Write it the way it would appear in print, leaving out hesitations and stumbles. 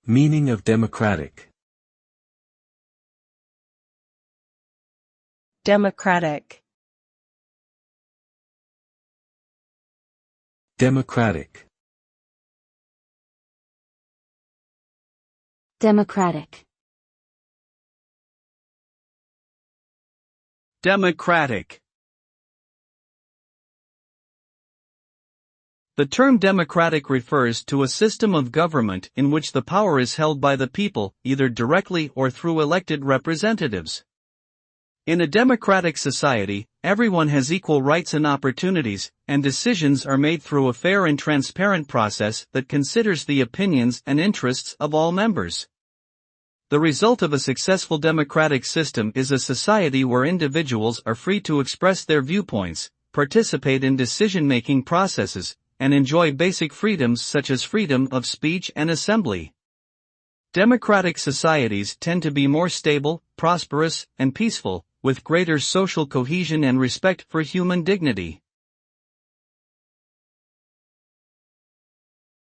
Meaning of democratic. Democratic. Democratic. Democratic. Democratic. The term democratic refers to a system of government in which the power is held by the people, either directly or through elected representatives. In a democratic society, everyone has equal rights and opportunities, and decisions are made through a fair and transparent process that considers the opinions and interests of all members. The result of a successful democratic system is a society where individuals are free to express their viewpoints, participate in decision-making processes, and enjoy basic freedoms such as freedom of speech and assembly. Democratic societies tend to be more stable, prosperous, and peaceful, with greater social cohesion and respect for human dignity.